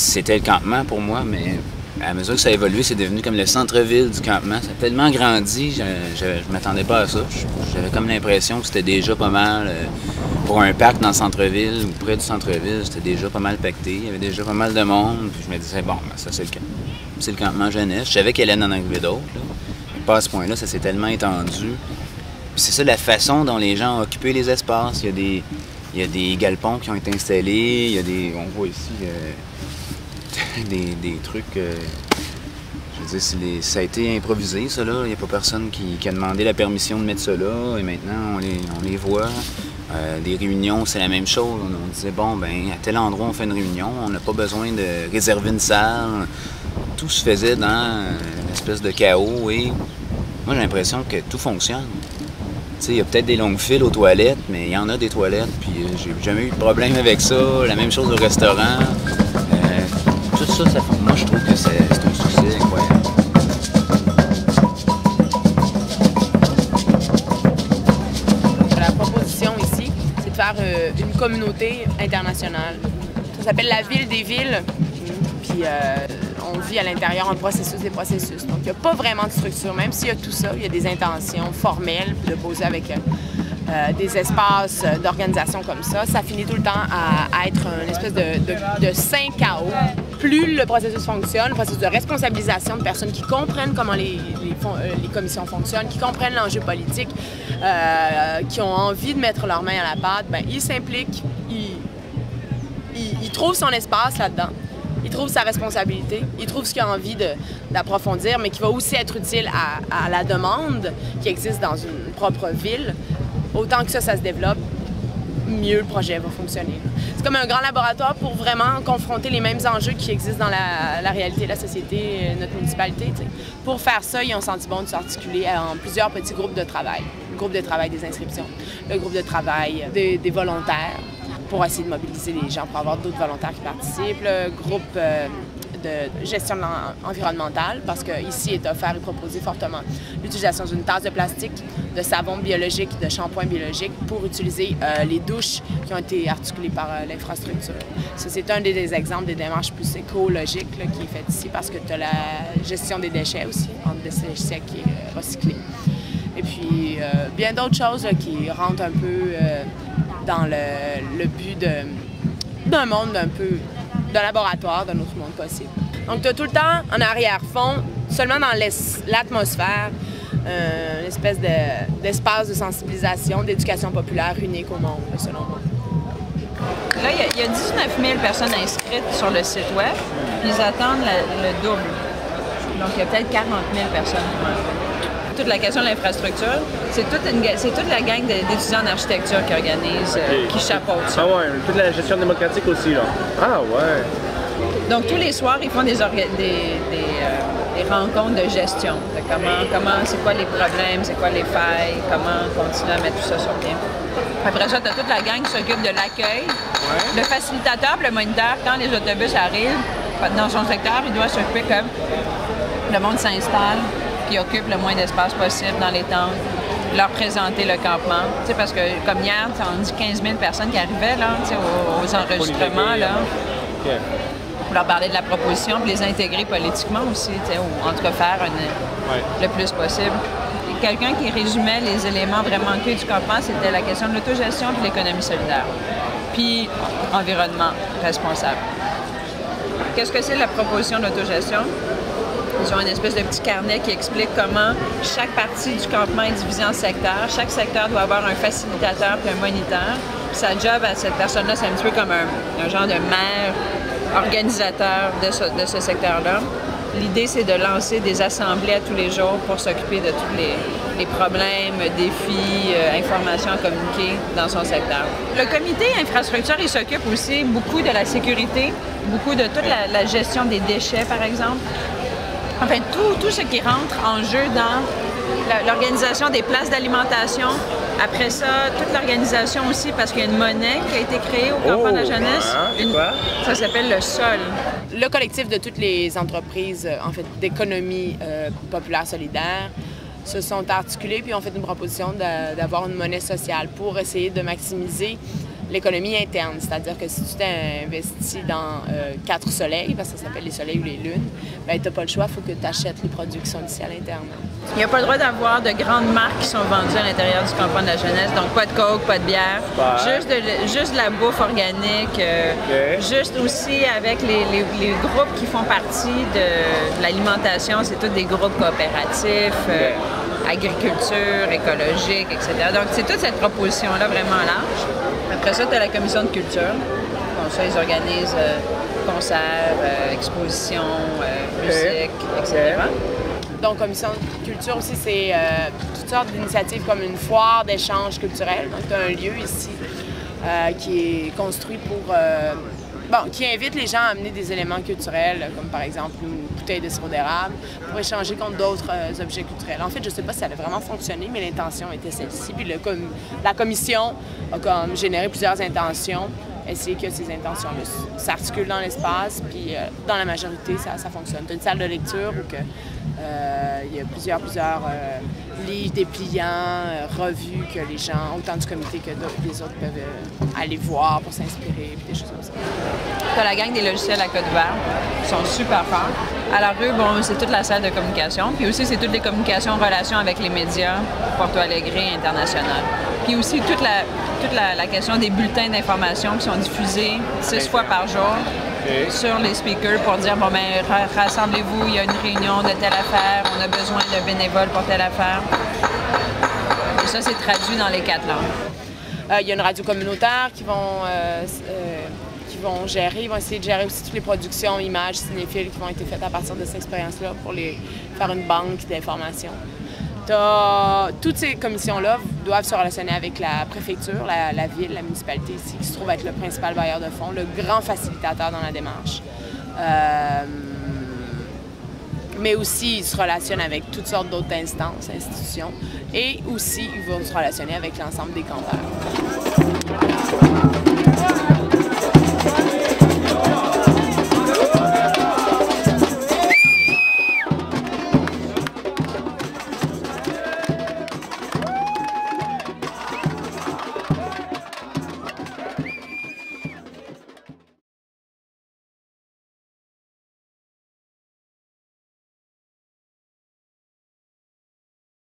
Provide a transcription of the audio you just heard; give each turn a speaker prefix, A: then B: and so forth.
A: c'était le campement pour moi, mais à mesure que ça a évolué, c'est devenu comme le centre-ville du campement. Ça a tellement grandi, je ne m'attendais pas à ça. J'avais comme l'impression que c'était déjà pas mal, pour un parc dans le centre-ville ou près du centre-ville, c'était déjà pas mal pacté. Il y avait déjà pas mal de monde. Puis je me disais, bon, ben, ça c'est le campement jeunesse. Je savais qu'il allait en arriver d'autres. Pas à ce point-là, ça s'est tellement étendu. Puis c'est ça la façon dont les gens ont occupé les espaces. Il y a des galpons qui ont été installés, il y a des. On voit ici des trucs. Je veux dire, ça a été improvisé, ça là. Il n'y a pas personne qui a demandé la permission de mettre ça là. Et maintenant, on les voit. Des réunions, c'est la même chose. On disait, bon, ben à tel endroit, on fait une réunion. On n'a pas besoin de réserver une salle. Tout se faisait dans une espèce de chaos. Et moi, j'ai l'impression que tout fonctionne. Il y a peut-être des longues files aux toilettes, mais il y en a des toilettes, puis j'ai jamais eu de problème avec ça. La même chose au restaurant. Tout ça, moi, je trouve que c'est un succès incroyable.
B: La proposition ici, c'est de faire une communauté internationale. Ça s'appelle la ville des villes, puis on vit à l'intérieur un processus des processus. Donc, il n'y a pas vraiment de structure, même s'il y a tout ça, il y a des intentions formelles de poser avec des espaces d'organisation comme ça. Ça finit tout le temps à être une espèce de sain chaos. Plus le processus fonctionne, le processus de responsabilisation de personnes qui comprennent comment les commissions fonctionnent, qui comprennent l'enjeu politique, qui ont envie de mettre leurs mains à la pâte, bien, ils s'impliquent, ils trouvent son espace là-dedans. Il trouve sa responsabilité, il trouve ce qu'il a envie d'approfondir, mais qui va aussi être utile à la demande qui existe dans une propre ville. Autant que ça se développe, mieux le projet va fonctionner. C'est comme un grand laboratoire pour vraiment confronter les mêmes enjeux qui existent dans la réalité de la société, notre municipalité. T'sais. Pour faire ça, ils ont senti bon de s'articuler en plusieurs petits groupes de travail. Le groupe de travail des inscriptions, le groupe de travail des volontaires, pour essayer de mobiliser les gens, pour avoir d'autres volontaires qui participent, le groupe de gestion environnementale, parce qu'ici est offert et proposé fortement l'utilisation d'une tasse de plastique, de savon biologique, de shampoing biologique pour utiliser les douches qui ont été articulées par l'infrastructure. Ça, c'est un des exemples des démarches plus écologiques là, qui est fait ici, parce que tu as la gestion des déchets aussi, entre déchets secs et recyclés. Et puis, bien d'autres choses là, qui rentrent un peu dans le but d'un monde un peu de laboratoire, d'un autre monde possible. Donc, tu as tout le temps en arrière-fond, seulement dans l'atmosphère, une espèce d'espace de sensibilisation, d'éducation populaire unique au monde, selon moi.
C: Là, il y a 19 000 personnes inscrites sur le site web, puis ils attendent le double. Donc, il y a peut-être 40 000 personnes qui vont arriver. Toute la question de l'infrastructure, c'est toute la gang d'étudiants en architecture qui organise, qui chapeaute ça.
D: Ah ouais, toute la gestion démocratique aussi, là. Ah ouais.
C: Donc, tous les soirs, ils font des rencontres de gestion. De comment c'est quoi les problèmes, c'est quoi les failles, comment continuer à mettre tout ça sur pied. Après ça, tu as toute la gang qui s'occupe de l'accueil. Ouais. Le facilitateur, le moniteur, quand les autobus arrivent dans son secteur, il doit s'occuper comme le monde s'installe, qui occupe le moins d'espace possible dans les tentes, leur présenter le campement. Tu sais, parce que, comme hier, on dit 15 000 personnes qui arrivaient là, tu sais, aux enregistrements. Là, okay. Pour leur parler de la proposition, puis les intégrer politiquement aussi, tu sais, ou en tout cas faire le plus possible. Quelqu'un qui résumait les éléments vraiment clés du campement, c'était la question de l'autogestion et l'économie solidaire. Puis, environnement responsable. Qu'est-ce que c'est la proposition d'autogestion? Ils ont une espèce de petit carnet qui explique comment chaque partie du campement est divisée en secteurs. Chaque secteur doit avoir un facilitateur puis un moniteur. Puis sa job à cette personne-là, c'est un petit peu comme un genre de maire organisateur de ce secteur-là. L'idée, c'est de lancer des assemblées à tous les jours pour s'occuper de tous les problèmes, défis, informations à communiquer dans son secteur. Le comité infrastructure, il s'occupe aussi beaucoup de la sécurité, beaucoup de toute la gestion des déchets, par exemple. Enfin, tout ce qui rentre en jeu dans l'organisation des places d'alimentation. Après ça, toute l'organisation aussi, parce qu'il y a une monnaie qui a été créée au campement de la jeunesse. Ça s'appelle le SOL.
B: Le collectif de toutes les entreprises, en fait, d'économie populaire solidaire, se sont articulés puis ont fait une proposition d'avoir une monnaie sociale pour essayer de maximiser l'économie interne. C'est-à-dire que si tu t'es investi dans 4 soleils, parce que ça s'appelle les soleils ou les lunes, ben, tu n'as pas le choix, il faut que tu achètes les produits qui sont ici à l'interne.
C: Il n'y a pas le droit d'avoir de grandes marques qui sont vendues à l'intérieur du campement de la jeunesse. Donc, pas de coke, pas de bière, juste de la bouffe organique. Juste aussi avec les groupes qui font partie de l'alimentation, c'est tous des groupes coopératifs, agriculture, écologique, etc. Donc, c'est toute cette proposition-là vraiment large. Après ça, tu as la commission de culture. Bon, ça, ils organisent concerts, expositions, musique, etc.
B: Donc, commission de culture aussi, c'est toutes sortes d'initiatives comme une foire d'échange culturel. Donc, tu as un lieu ici qui est construit pour... qui invite les gens à amener des éléments culturels, comme par exemple une bouteille de sirop d'érable, pour échanger contre d'autres objets culturels. En fait, je ne sais pas si ça a vraiment fonctionné, mais l'intention était celle-ci. Puis la commission a comme généré plusieurs intentions, essayer que ces intentions-là s'articulent dans l'espace, puis dans la majorité, ça fonctionne. Tu as une salle de lecture où il y a plusieurs livres dépliants, revues que les gens, autant du comité que des autres, peuvent aller voir pour s'inspirer, puis des choses comme ça.
C: Tu as la gang des logiciels à code ouvert, ils sont super forts. Alors eux, bon, c'est toute la salle de communication, puis aussi c'est toutes les communications en relation avec les médias, Porto Alegre international. Puis aussi toute la question des bulletins d'information qui sont diffusés 6 fois par jour sur les speakers pour dire, bon, ben rassemblez-vous, il y a une réunion de telle affaire, on a besoin de bénévoles pour telle affaire. Et ça, c'est traduit dans les 4 langues.
B: Il y a une radio communautaire qui vont gérer. Ils vont essayer de gérer aussi toutes les productions, images, cinéphiles qui vont être faites à partir de cette expérience-là pour faire une banque d'informations. Toutes ces commissions-là doivent se relationner avec la préfecture, la ville, la municipalité ici, qui se trouve être le principal bailleur de fonds, le grand facilitateur dans la démarche. Mais aussi, ils se relationnent avec toutes sortes d'autres instances, institutions, et aussi, ils vont se relationner avec l'ensemble des campeurs.